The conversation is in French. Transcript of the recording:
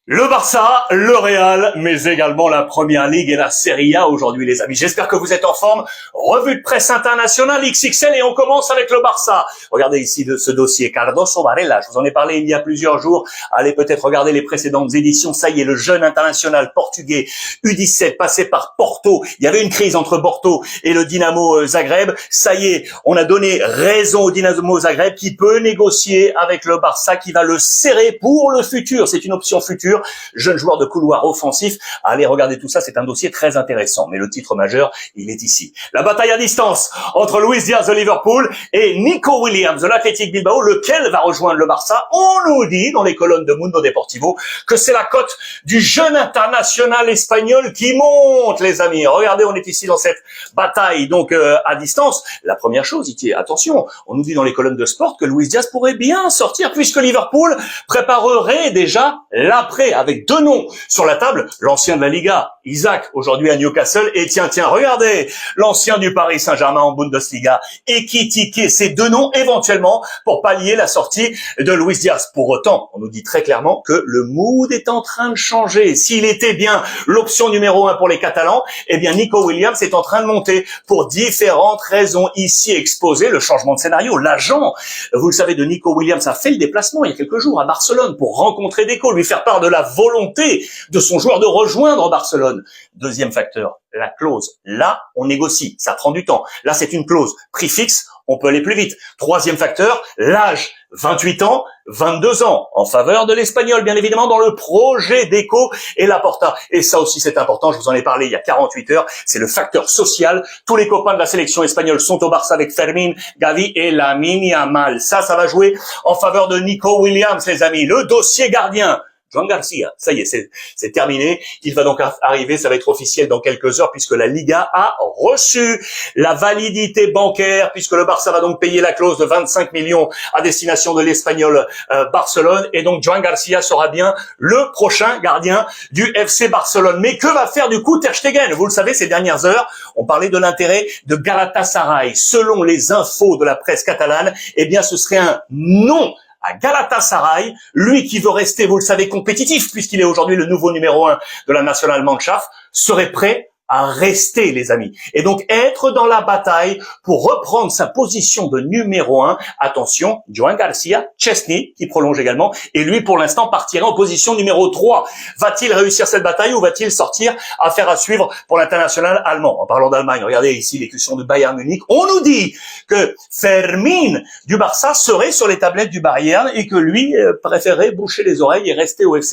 Le Barça, le Real, mais également la Première Ligue et la Serie A aujourd'hui, les amis. J'espère que vous êtes en forme. Revue de presse internationale XXL et on commence avec le Barça. Regardez ici ce dossier. Cardoso Varela, je vous en ai parlé il y a plusieurs jours. Allez peut-être regarder les précédentes éditions. Ça y est, le jeune international portugais U17 passé par Porto. Il y avait une crise entre Porto et le Dynamo Zagreb. Ça y est, on a donné raison au Dynamo Zagreb qui peut négocier avec le Barça, qui va le serrer pour le futur. C'est une option future. Jeune joueur de couloir offensif. Allez regarder tout ça, c'est un dossier très intéressant. Mais le titre majeur, il est ici. La bataille à distance entre Luis Diaz de Liverpool et Nico Williams de l'Athletic Bilbao, lequel va rejoindre le Barça. On nous dit dans les colonnes de Mundo Deportivo que c'est la cote du jeune international espagnol qui monte, les amis. Regardez, on est ici dans cette bataille donc à distance. La première chose, ici, attention, on nous dit dans les colonnes de sport que Luis Diaz pourrait bien sortir puisque Liverpool préparerait déjà l'après avec deux noms sur la table, l'ancien de la Liga, Isaac, aujourd'hui à Newcastle, et tiens, regardez, l'ancien du Paris Saint-Germain en Bundesliga, Ekitike, ces deux noms éventuellement pour pallier la sortie de Luis Diaz. Pour autant, on nous dit très clairement que le mood est en train de changer. S'il était bien l'option numéro 1 pour les Catalans, eh bien Nico Williams est en train de monter pour différentes raisons ici exposées. Le changement de scénario, l'agent, vous le savez, de Nico Williams a fait le déplacement il y a quelques jours à Barcelone pour rencontrer Deco, lui faire part de la volonté de son joueur de rejoindre Barcelone. Deuxième facteur, la clause. Là, on négocie, ça prend du temps. Là, c'est une clause, prix fixe, on peut aller plus vite. Troisième facteur, l'âge, 28 ans, 22 ans, en faveur de l'Espagnol, bien évidemment, dans le projet Deco et Laporta. Et ça aussi, c'est important, je vous en ai parlé il y a 48 heures, c'est le facteur social. Tous les copains de la sélection espagnole sont au Barça avec Fermín, Gavi et Lamine Yamal. Ça va jouer en faveur de Nico Williams, les amis. Le dossier gardien, Joan Garcia, ça y est, c'est terminé. Il va donc arriver, ça va être officiel dans quelques heures puisque la Liga a reçu la validité bancaire puisque le Barça va donc payer la clause de 25 millions à destination de l'Espagnol Barcelone et donc Joan Garcia sera bien le prochain gardien du FC Barcelone. Mais que va faire du coup Ter Stegen? Vous le savez, ces dernières heures, on parlait de l'intérêt de Galatasaray. Selon les infos de la presse catalane, eh bien ce serait un non à Galatasaray, lui qui veut rester, vous le savez, compétitif, puisqu'il est aujourd'hui le nouveau numéro 1 de la Nationalmannschaft, serait prêt à rester, les amis. Et donc, être dans la bataille pour reprendre sa position de numéro 1. Attention, Joan Garcia, Chesney, qui prolonge également, et lui, pour l'instant, partirait en position numéro 3. Va-t-il réussir cette bataille ou va-t-il sortir? Affaire à suivre pour l'international allemand. En parlant d'Allemagne, regardez ici l'écusson de Bayern Munich. On nous dit que Fermín du Barça serait sur les tablettes du Bayern et que lui préférerait boucher les oreilles et rester au FC